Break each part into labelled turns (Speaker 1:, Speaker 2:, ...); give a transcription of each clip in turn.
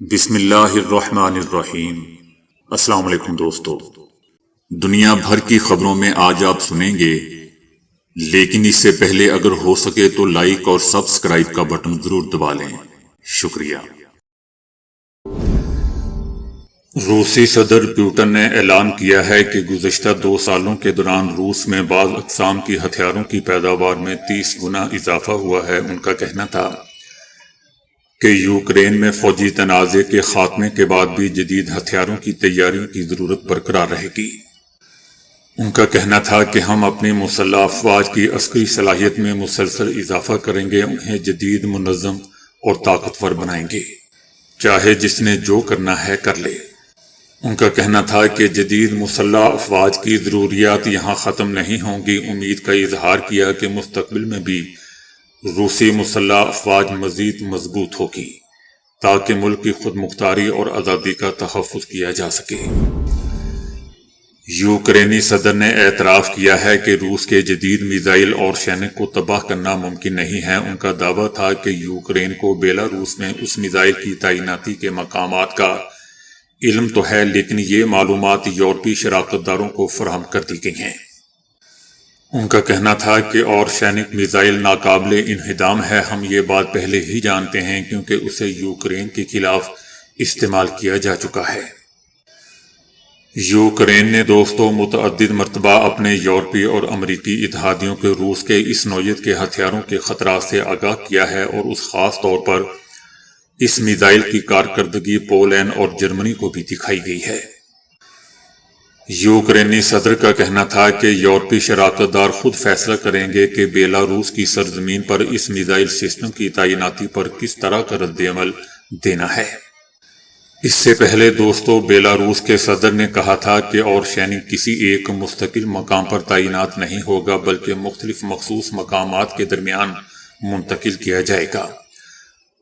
Speaker 1: بسم اللہ الرحمن الرحیم۔ السلام علیکم دوستو، دنیا بھر کی خبروں میں آج آپ سنیں گے، لیکن اس سے پہلے اگر ہو سکے تو لائک اور سبسکرائب کا بٹن ضرور دبا لیں۔ شکریہ۔ روسی صدر پوٹن نے اعلان کیا ہے کہ گزشتہ 2 سالوں کے دوران روس میں بعض اقسام کی ہتھیاروں کی پیداوار میں 30 گنا اضافہ ہوا ہے۔ ان کا کہنا تھا کہ یوکرین میں فوجی تنازع کے خاتمے کے بعد بھی جدید ہتھیاروں کی تیاریوں کی ضرورت برقرار رہے گی۔ ان کا کہنا تھا کہ ہم اپنی مسلح افواج کی عسکری صلاحیت میں مسلسل اضافہ کریں گے، انہیں جدید، منظم اور طاقتور بنائیں گے، چاہے جس نے جو کرنا ہے کر لے۔ ان کا کہنا تھا کہ جدید مسلح افواج کی ضروریات یہاں ختم نہیں ہوں گی۔ امید کا اظہار کیا کہ مستقبل میں بھی روسی مسلح افواج مزید مضبوط ہوگی تاکہ ملک کی خود مختاری اور آزادی کا تحفظ کیا جا سکے۔ یوکرینی صدر نے اعتراف کیا ہے کہ روس کے جدید میزائل اور شینک کو تباہ کرنا ممکن نہیں ہے۔ ان کا دعویٰ تھا کہ یوکرین کو بیلاروس میں اس میزائل کی تعیناتی کے مقامات کا علم تو ہے، لیکن یہ معلومات یورپی شراکت داروں کو فراہم کر دی گئی ہیں۔ ان کا کہنا تھا کہ اور شینک میزائل ناقابل انہدام ہے، ہم یہ بات پہلے ہی جانتے ہیں کیونکہ اسے یوکرین کے خلاف استعمال کیا جا چکا ہے۔ یوکرین نے دوستوں متعدد مرتبہ اپنے یورپی اور امریکی اتحادیوں کے روس کے اس نوعیت کے ہتھیاروں کے خطرات سے آگاہ کیا ہے، اور اس خاص طور پر اس میزائل کی کارکردگی پولینڈ اور جرمنی کو بھی دکھائی گئی ہے۔ یوکرینی صدر کا کہنا تھا کہ یورپی شراکت دار خود فیصلہ کریں گے کہ بیلاروس کی سرزمین پر اس میزائل سسٹم کی تعیناتی پر کس طرح کا رد عمل دینا ہے۔ اس سے پہلے دوستو بیلاروس کے صدر نے کہا تھا کہ اور شینک کسی ایک مستقل مقام پر تعینات نہیں ہوگا بلکہ مختلف مخصوص مقامات کے درمیان منتقل کیا جائے گا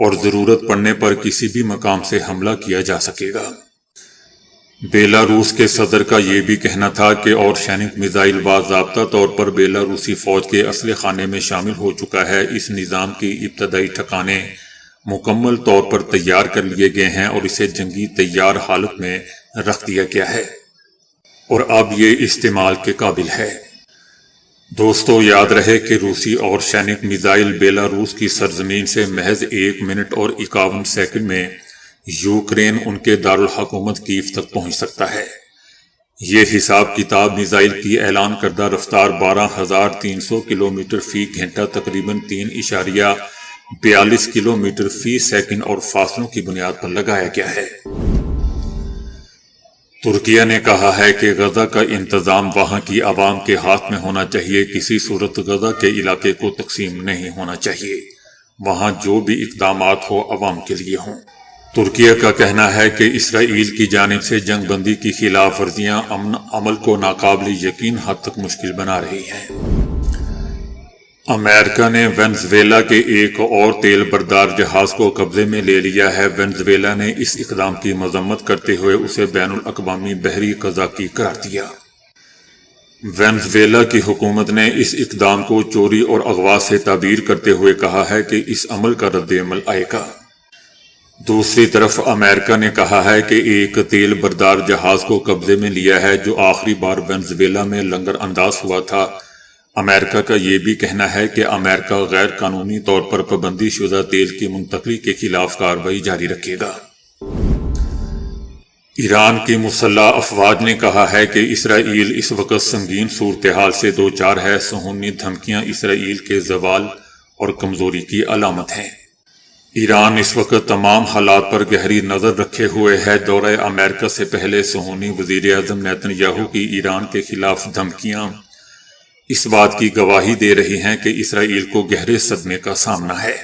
Speaker 1: اور ضرورت پڑنے پر کسی بھی مقام سے حملہ کیا جا سکے گا۔ بیلاروس کے صدر کا یہ بھی کہنا تھا کہ اور شینک میزائل باضابطہ طور پر بیلاروسی فوج کے اسلحے خانے میں شامل ہو چکا ہے۔ اس نظام کی ابتدائی ٹھکانے مکمل طور پر تیار کر لیے گئے ہیں اور اسے جنگی تیار حالت میں رکھ دیا گیا ہے اور اب یہ استعمال کے قابل ہے۔ دوستو یاد رہے کہ روسی اور شینک میزائل بیلاروس کی سرزمین سے محض 1 منٹ اور 51 سیکنڈ میں یوکرین ان کے دارالحکومت کیف تک پہنچ سکتا ہے۔ یہ حساب کتاب میزائل کی اعلان کردہ رفتار 12,300 کلومیٹر فی گھنٹہ تقریباً 3.42 کلومیٹر فی سیکنڈ اور فاصلوں کی بنیاد پر لگایا گیا ہے۔ ترکیہ نے کہا ہے کہ غزہ کا انتظام وہاں کی عوام کے ہاتھ میں ہونا چاہیے، کسی صورت غزہ کے علاقے کو تقسیم نہیں ہونا چاہیے، وہاں جو بھی اقدامات ہو عوام کے لیے ہوں۔ ترکیہ کا کہنا ہے کہ اسرائیل کی جانب سے جنگ بندی کی خلاف ورزیاں امن عمل کو ناقابل یقین حد تک مشکل بنا رہی ہیں۔ امریکہ نے وینزویلا کے ایک اور تیل بردار جہاز کو قبضے میں لے لیا ہے۔ وینزویلا نے اس اقدام کی مذمت کرتے ہوئے اسے بین الاقوامی بحری قزاقی قرار دیا۔ وینزویلا کی حکومت نے اس اقدام کو چوری اور اغوا سے تعبیر کرتے ہوئے کہا ہے کہ اس عمل کا رد عمل آئے گا۔ دوسری طرف امریکہ نے کہا ہے کہ ایک تیل بردار جہاز کو قبضے میں لیا ہے جو آخری بار وینزویلا میں لنگر انداز ہوا تھا۔ امریکہ کا یہ بھی کہنا ہے کہ امریکہ غیر قانونی طور پر پابندی شدہ تیل کی منتقلی کے خلاف کارروائی جاری رکھے گا۔ ایران کی مسلح افواج نے کہا ہے کہ اسرائیل اس وقت سنگین صورتحال سے دوچار ہے۔ صہیونی دھمکیاں اسرائیل کے زوال اور کمزوری کی علامت ہیں۔ ایران اس وقت تمام حالات پر گہری نظر رکھے ہوئے ہے۔ دورہ امریکہ سے پہلے صہیونی وزیر اعظم نیتن یاہو کی ایران کے خلاف دھمکیاں اس بات کی گواہی دے رہی ہیں کہ اسرائیل کو گہرے صدمے کا سامنا ہے۔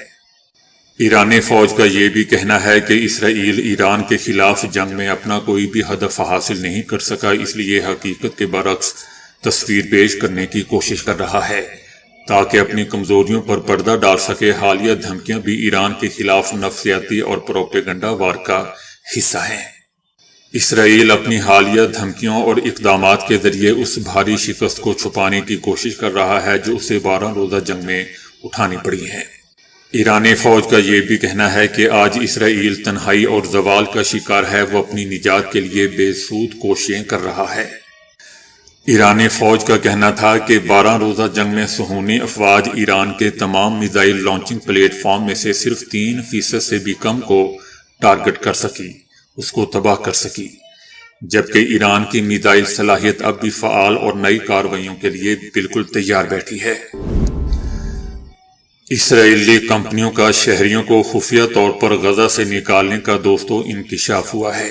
Speaker 1: ایرانی فوج کا یہ بھی کہنا ہے کہ اسرائیل ایران کے خلاف جنگ میں اپنا کوئی بھی ہدف حاصل نہیں کر سکا، اس لیے حقیقت کے برعکس تصویر پیش کرنے کی کوشش کر رہا ہے تاکہ اپنی کمزوریوں پر پردہ ڈال سکے۔ حالیہ دھمکیاں بھی ایران کے خلاف نفسیاتی اور پروپیگنڈا وار کا حصہ ہیں۔ اسرائیل اپنی حالیہ دھمکیوں اور اقدامات کے ذریعے اس بھاری شکست کو چھپانے کی کوشش کر رہا ہے جو اسے 12 روزہ جنگ میں اٹھانی پڑی ہے۔ ایرانی فوج کا یہ بھی کہنا ہے کہ آج اسرائیل تنہائی اور زوال کا شکار ہے، وہ اپنی نجات کے لیے بے سود کوششیں کر رہا ہے۔ ایرانی فوج کا کہنا تھا کہ 12 روزہ جنگ میں صہیونی افواج ایران کے تمام میزائل لانچنگ پلیٹ فارم میں سے صرف 3% سے بھی کم کو ٹارگٹ کر سکی، اس کو تباہ کر سکی، جبکہ ایران کی میزائل صلاحیت اب بھی فعال اور نئی کارروائیوں کے لیے بالکل تیار بیٹھی ہے۔ اسرائیلی کمپنیوں کا شہریوں کو خفیہ طور پر غزہ سے نکالنے کا دوستوں انکشاف ہوا ہے۔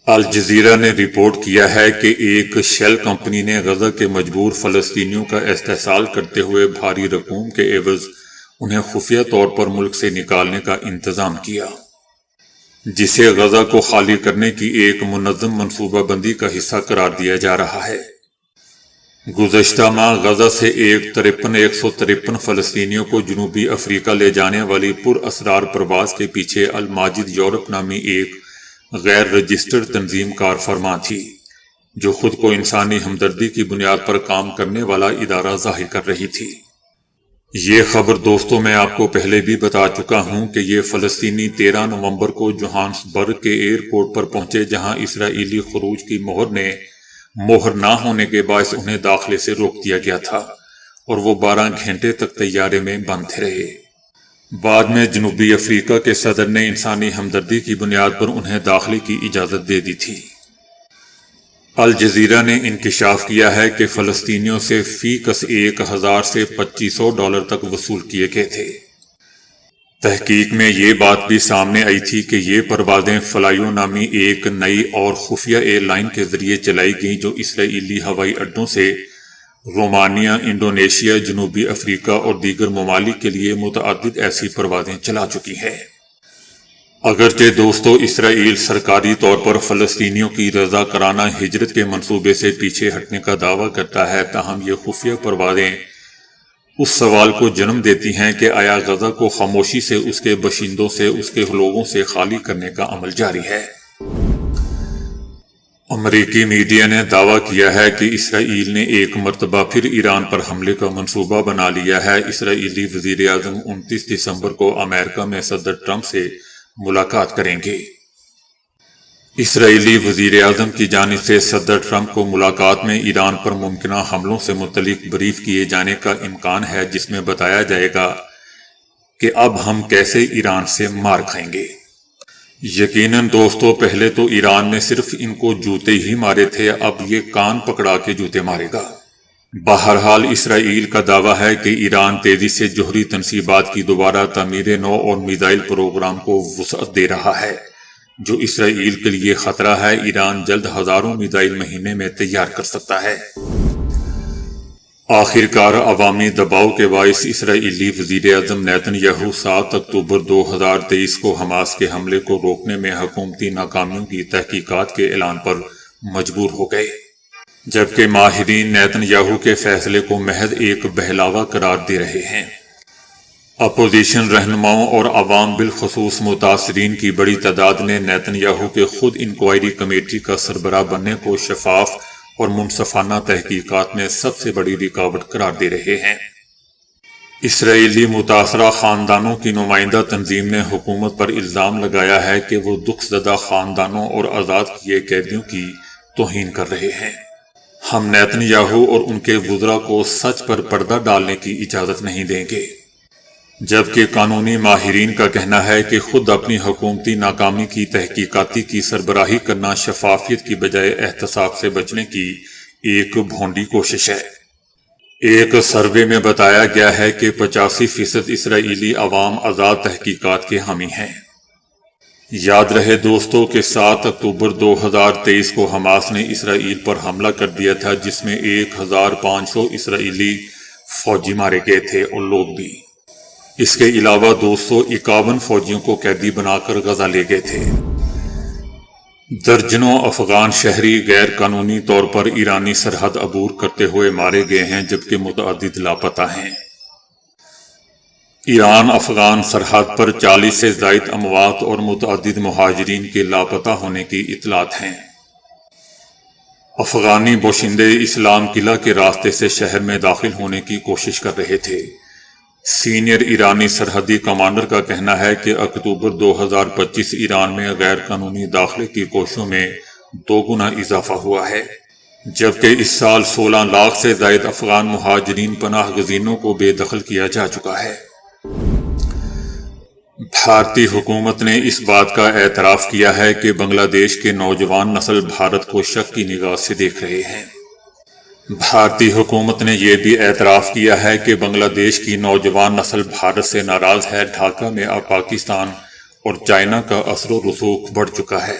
Speaker 1: الجزیرہ نے رپورٹ کیا ہے کہ ایک شیل کمپنی نے غزہ کے مجبور فلسطینیوں کا استحصال کرتے ہوئے بھاری رقوم کے عوض انہیں خفیہ طور پر ملک سے نکالنے کا انتظام کیا، جسے غزہ کو خالی کرنے کی ایک منظم منصوبہ بندی کا حصہ قرار دیا جا رہا ہے۔ گزشتہ ماہ غزہ سے 153 فلسطینیوں کو جنوبی افریقہ لے جانے والی پر اسرار پرواز کے پیچھے الماجد یورپ نامی ایک غیر رجسٹرڈ تنظیم کار فرما تھی، جو خود کو انسانی ہمدردی کی بنیاد پر کام کرنے والا ادارہ ظاہر کر رہی تھی۔ یہ خبر دوستوں میں آپ کو پہلے بھی بتا چکا ہوں کہ یہ فلسطینی 13 نومبر کو جوہانسبرگ کے ایئرپورٹ پر پہنچے، جہاں اسرائیلی خروج کی مہر نہ ہونے کے باعث انہیں داخلے سے روک دیا گیا تھا اور وہ 12 گھنٹے تک طیارے میں بند رہے۔ بعد میں جنوبی افریقہ کے صدر نے انسانی ہمدردی کی بنیاد پر انہیں داخلے کی اجازت دے دی تھی۔ الجزیرہ نے انکشاف کیا ہے کہ فلسطینیوں سے فی کس 1000 سے $2500 تک وصول کیے گئے تھے۔ تحقیق میں یہ بات بھی سامنے آئی تھی کہ یہ پروازیں فلائیو نامی ایک نئی اور خفیہ ایئر لائن کے ذریعے چلائی گئیں، جو اسرائیلی ہوائی اڈوں سے رومانیہ، انڈونیشیا، جنوبی افریقہ اور دیگر ممالک کے لیے متعدد ایسی پروازیں چلا چکی ہے۔ اگرچہ دوستو اسرائیل سرکاری طور پر فلسطینیوں کی رضاکارانہ ہجرت کے منصوبے سے پیچھے ہٹنے کا دعویٰ کرتا ہے، تاہم یہ خفیہ پروازیں اس سوال کو جنم دیتی ہیں کہ آیا غزہ کو خاموشی سے اس کے باشندوں سے، اس کے لوگوں سے خالی کرنے کا عمل جاری ہے؟ امریکی میڈیا نے دعویٰ کیا ہے کہ اسرائیل نے ایک مرتبہ پھر ایران پر حملے کا منصوبہ بنا لیا ہے۔ اسرائیلی وزیر اعظم 29 دسمبر کو امریکہ میں صدر ٹرمپ سے ملاقات کریں گے۔ اسرائیلی وزیر اعظم کی جانب سے صدر ٹرمپ کو ملاقات میں ایران پر ممکنہ حملوں سے متعلق بریف کیے جانے کا امکان ہے، جس میں بتایا جائے گا کہ اب ہم کیسے ایران سے مار کھائیں گے۔ یقیناً دوستو، پہلے تو ایران نے صرف ان کو جوتے ہی مارے تھے، اب یہ کان پکڑا کے جوتے مارے گا۔ بہرحال اسرائیل کا دعویٰ ہے کہ ایران تیزی سے جوہری تنصیبات کی دوبارہ تعمیر نو اور میزائل پروگرام کو وسعت دے رہا ہے، جو اسرائیل کے لیے خطرہ ہے۔ ایران جلد ہزاروں میزائل مہینے میں تیار کر سکتا ہے۔ آخرکار عوامی دباؤ کے باعث اسرائیلی وزیر اعظم نیتن یاہو 7 اکتوبر 2023 کو حماس کے حملے کو روکنے میں حکومتی ناکامیوں کی تحقیقات کے اعلان پر مجبور ہو گئے، جبکہ ماہرین نیتن یاہو کے فیصلے کو محض ایک بہلاوا قرار دے رہے ہیں۔ اپوزیشن رہنماؤں اور عوام بالخصوص متاثرین کی بڑی تعداد نے نیتن یاہو کے خود انکوائری کمیٹی کا سربراہ بننے کو شفاف اور منصفانہ تحقیقات میں سب سے بڑی رکاوٹ قرار دے رہے ہیں۔ اسرائیلی متاثرہ خاندانوں کی نمائندہ تنظیم نے حکومت پر الزام لگایا ہے کہ وہ دکھ زدہ خاندانوں اور آزاد کیے قیدیوں کی توہین کر رہے ہیں۔ ہم نیتن یاہو اور ان کے وزراء کو سچ پر پردہ ڈالنے کی اجازت نہیں دیں گے، جبکہ قانونی ماہرین کا کہنا ہے کہ خود اپنی حکومتی ناکامی کی تحقیقاتی کی سربراہی کرنا شفافیت کی بجائے احتساب سے بچنے کی ایک بھونڈی کوشش ہے۔ ایک سروے میں بتایا گیا ہے کہ 85% اسرائیلی عوام آزاد تحقیقات کے حامی ہیں۔ یاد رہے دوستو کہ 7 اکتوبر 2023 کو حماس نے اسرائیل پر حملہ کر دیا تھا، جس میں 1500 اسرائیلی فوجی مارے گئے تھے اور لوگ بھی۔ اس کے علاوہ 251 فوجیوں کو قیدی بنا کر غزہ لے گئے تھے۔ درجنوں افغان شہری غیر قانونی طور پر ایرانی سرحد عبور کرتے ہوئے مارے گئے ہیں، جبکہ متعدد لاپتہ ہیں۔ ایران افغان سرحد پر 40 سے زائد اموات اور متعدد مہاجرین کے لاپتہ ہونے کی اطلاعات ہیں۔ افغانی باشندے اسلام قلعہ کے راستے سے شہر میں داخل ہونے کی کوشش کر رہے تھے، سینئر ایرانی سرحدی کمانڈر کا کہنا ہے کہ اکتوبر 2025 ایران میں غیر قانونی داخلے کی کوششوں میں 2 گنا اضافہ ہوا ہے، جبکہ اس سال 16 لاکھ سے زائد افغان مہاجرین پناہ گزینوں کو بے دخل کیا جا چکا ہے۔ بھارتی حکومت نے اس بات کا اعتراف کیا ہے کہ بنگلہ دیش کے نوجوان نسل بھارت کو شک کی نگاہ سے دیکھ رہے ہیں۔ بھارتی حکومت نے یہ بھی اعتراف کیا ہے کہ بنگلہ دیش کی نوجوان نسل بھارت سے ناراض ہے۔ ڈھاکہ میں اب پاکستان اور چائنا کا اثر و رسوخ بڑھ چکا ہے۔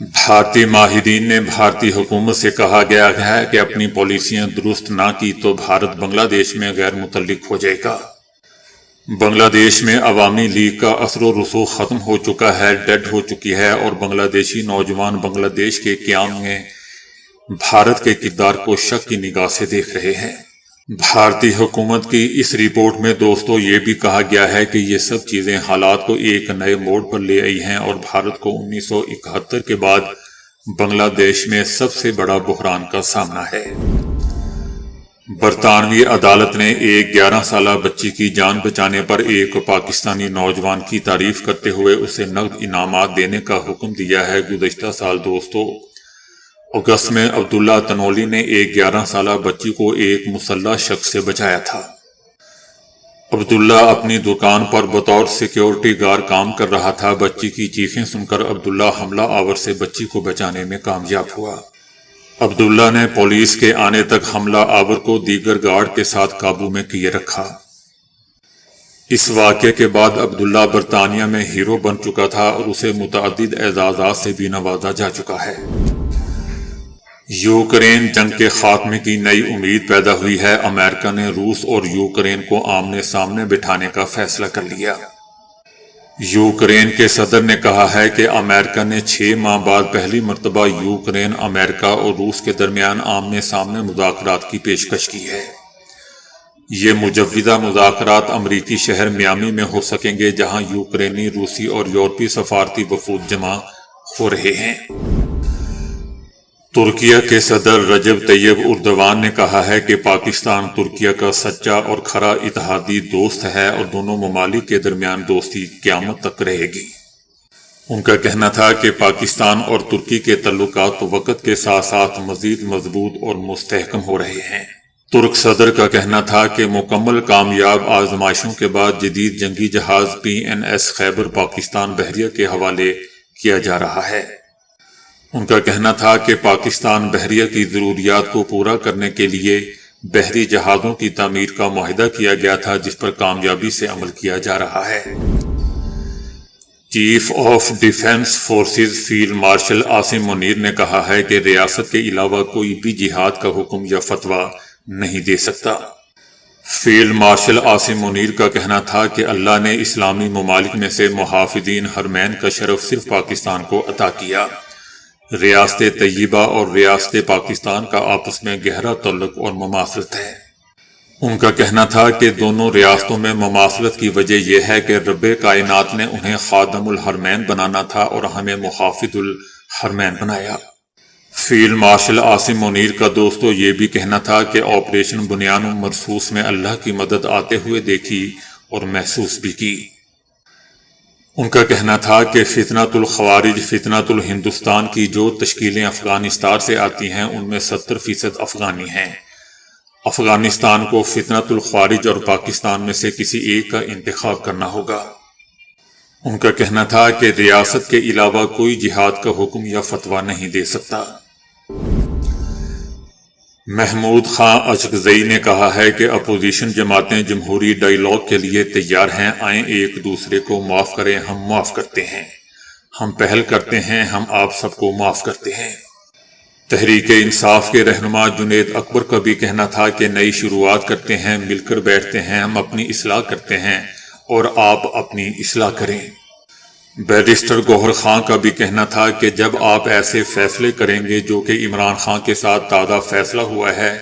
Speaker 1: بھارتی ماہرین نے بھارتی حکومت سے کہا گیا ہے کہ اپنی پالیسیاں درست نہ کی تو بھارت بنگلہ دیش میں غیر متعلق ہو جائے گا۔ بنگلہ دیش میں عوامی لیگ کا اثر و رسوخ ختم ہو چکا ہے، ڈیڈ ہو چکی ہے، اور بنگلہ دیشی نوجوان بنگلہ دیش کے قیام میں بھارت کے کردار کو شک کی نگاہ سے دیکھ رہے ہیں۔ بھارتی حکومت کی اس رپورٹ میں دوستو یہ بھی کہا گیا ہے کہ یہ سب چیزیں حالات کو ایک نئے موڑ پر لے آئی ہیں اور بھارت کو 1971 کے بعد بنگلہ دیش میں سب سے بڑا بحران کا سامنا ہے۔ برطانوی عدالت نے ایک 11 سالہ بچی کی جان بچانے پر ایک پاکستانی نوجوان کی تعریف کرتے ہوئے اسے نقد انعامات دینے کا حکم دیا ہے۔ گزشتہ سال دوستو اگست میں عبداللہ تنولی نے ایک 11 سالہ بچی کو ایک مسلح شخص سے بچایا تھا۔ عبداللہ اپنی دکان پر بطور سیکیورٹی گارڈ کام کر رہا تھا۔ بچی کی چیخیں سن کر عبداللہ حملہ آور سے بچی کو بچانے میں کامیاب ہوا۔ عبداللہ نے پولیس کے آنے تک حملہ آور کو دیگر گارڈ کے ساتھ قابو میں کیے رکھا۔ اس واقعے کے بعد عبداللہ برطانیہ میں ہیرو بن چکا تھا اور اسے متعدد اعزازات سے بھی نوازا جا چکا ہے۔ یوکرین جنگ کے خاتمے کی نئی امید پیدا ہوئی ہے۔ امریکہ نے روس اور یوکرین کو آمنے سامنے بٹھانے کا فیصلہ کر لیا۔ یوکرین کے صدر نے کہا ہے کہ امریکہ نے 6 ماہ بعد پہلی مرتبہ یوکرین، امریکہ اور روس کے درمیان آمنے سامنے مذاکرات کی پیشکش کی ہے۔ یہ مجوزہ مذاکرات امریکی شہر میامی میں ہو سکیں گے، جہاں یوکرینی، روسی اور یورپی سفارتی وفود جمع ہو رہے ہیں۔ ترکیہ کے صدر رجب طیب اردوان نے کہا ہے کہ پاکستان ترکیہ کا سچا اور کھرا اتحادی دوست ہے اور دونوں ممالک کے درمیان دوستی قیامت تک رہے گی۔ ان کا کہنا تھا کہ پاکستان اور ترکی کے تعلقات وقت کے ساتھ ساتھ مزید مضبوط اور مستحکم ہو رہے ہیں۔ ترک صدر کا کہنا تھا کہ مکمل کامیاب آزمائشوں کے بعد جدید جنگی جہاز PNS خیبر پاکستان بحریہ کے حوالے کیا جا رہا ہے۔ ان کا کہنا تھا کہ پاکستان بحریہ کی ضروریات کو پورا کرنے کے لیے بحری جہازوں کی تعمیر کا معاہدہ کیا گیا تھا، جس پر کامیابی سے عمل کیا جا رہا ہے۔ Chief of defence forces field marshal Asim Munir نے کہا ہے کہ ریاست کے علاوہ کوئی بھی جہاد کا حکم یا فتویٰ نہیں دے سکتا۔ فیلڈ مارشل عاصم منیر کا کہنا تھا کہ اللہ نے اسلامی ممالک میں سے محافظین حرمین کا شرف صرف پاکستان کو عطا کیا۔ ریاست طیبہ اور ریاست پاکستان کا آپس میں گہرا تعلق اور مماثلت ہے۔ ان کا کہنا تھا کہ دونوں ریاستوں میں مماثلت کی وجہ یہ ہے کہ رب کائنات نے انہیں خادم الحرمین بنانا تھا اور ہمیں محافظ الحرمین بنایا۔ فیلڈ مارشل عاصم منیر کا دوستو یہ بھی کہنا تھا کہ آپریشن بنیان مرصوص میں اللہ کی مدد آتے ہوئے دیکھی اور محسوس بھی کی۔ ان کا کہنا تھا کہ فتنۃ الخوارج، فتنۃ الہندوستان کی جو تشکیلیں افغانستان سے آتی ہیں ان میں 70% افغانی ہیں۔ افغانستان کو فتنۃ الخوارج اور پاکستان میں سے کسی ایک کا انتخاب کرنا ہوگا۔ ان کا کہنا تھا کہ ریاست کے علاوہ کوئی جہاد کا حکم یا فتویٰ نہیں دے سکتا۔ محمود خان اچکزئی نے کہا ہے کہ اپوزیشن جماعتیں جمہوری ڈائیلاگ کے لیے تیار ہیں۔ آئیں ایک دوسرے کو معاف کریں، ہم معاف کرتے ہیں، ہم پہل کرتے ہیں، ہم آپ سب کو معاف کرتے ہیں۔ تحریک انصاف کے رہنما جنید اکبر کا بھی کہنا تھا کہ نئی شروعات کرتے ہیں، مل کر بیٹھتے ہیں، ہم اپنی اصلاح کرتے ہیں اور آپ اپنی اصلاح کریں۔ بیرسٹر گوہر خان کا بھی کہنا تھا کہ جب آپ ایسے فیصلے کریں گے جو کہ عمران خان کے ساتھ تازہ فیصلہ ہوا ہے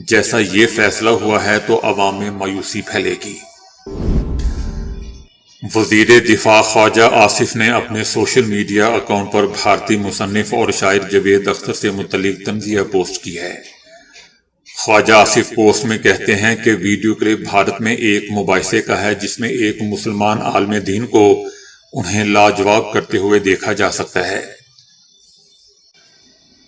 Speaker 1: جیسا یہ فیصلہ ہوا ہے تو عوام میں مایوسی پھیلے گی۔ وزیر دفاع خواجہ آصف نے اپنے سوشل میڈیا اکاؤنٹ پر بھارتی مصنف اور شاعر جاوید اختر سے متعلق تنزیہ پوسٹ کی ہے۔ خواجہ آصف پوسٹ میں کہتے ہیں کہ ویڈیو کلپ بھارت میں ایک مباحثے کا ہے جس میں ایک مسلمان عالم دین کو انہیں لاجواب کرتے ہوئے دیکھا جا سکتا ہے۔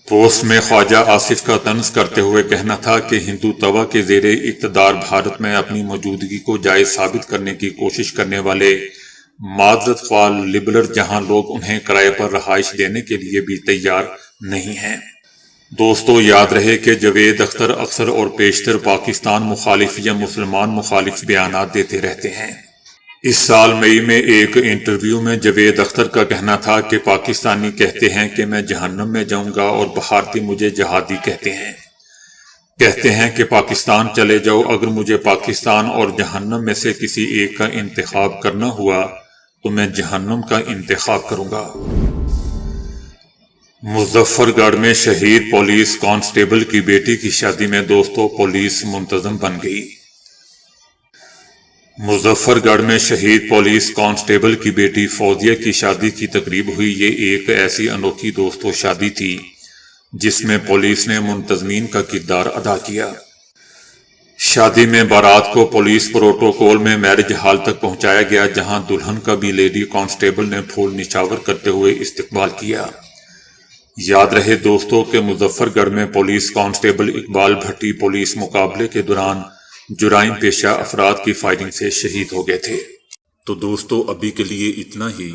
Speaker 1: پوسٹ میں خواجہ آصف کا طنز کرتے ہوئے کہنا تھا کہ ہندوتوا کے زیر اقتدار بھارت میں اپنی موجودگی کو جائز ثابت کرنے کی کوشش کرنے والے معذرت خواہ لبرل جہاں لوگ انہیں کرائے پر رہائش دینے کے لیے بھی تیار نہیں ہیں۔ دوستو، یاد رہے کہ جاوید اختر اکثر اور بیشتر پاکستان مخالف یا مسلمان مخالف بیانات دیتے رہتے ہیں۔ اس سال مئی میں ایک انٹرویو میں جاوید اختر کا کہنا تھا کہ پاکستانی کہتے ہیں کہ میں جہنم میں جاؤں گا اور بھارتی مجھے جہادی کہتے ہیں کہ پاکستان چلے جاؤ، اگر مجھے پاکستان اور جہنم میں سے کسی ایک کا انتخاب کرنا ہوا تو میں جہنم کا انتخاب کروں گا۔ مظفر گڑھ میں شہید پولیس کانسٹیبل کی بیٹی کی شادی میں دوستو پولیس منتظم بن گئی۔ مظفر گڑھ میں شہید پولیس کانسٹیبل کی بیٹی فوزیہ کی شادی کی تقریب ہوئی۔ یہ ایک ایسی انوکھی دوستو شادی تھی جس میں پولیس نے منتظمین کا کردار ادا کیا۔ شادی میں بارات کو پولیس پروٹوکول میں میرج ہال تک پہنچایا گیا، جہاں دلہن کا بھی لیڈی کانسٹیبل نے پھول نچھاور کرتے ہوئے استقبال کیا۔ یاد رہے دوستو کہ مظفر گڑھ میں پولیس کانسٹیبل اقبال بھٹی پولیس مقابلے کے دوران جرائم پیشہ افراد کی فائرنگ سے شہید ہو گئے تھے۔ تو دوستو ابھی کے لیے اتنا ہی۔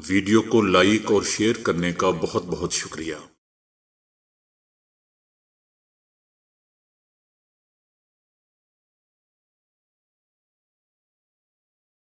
Speaker 1: ویڈیو کو لائک اور شیئر کرنے کا بہت بہت شکریہ۔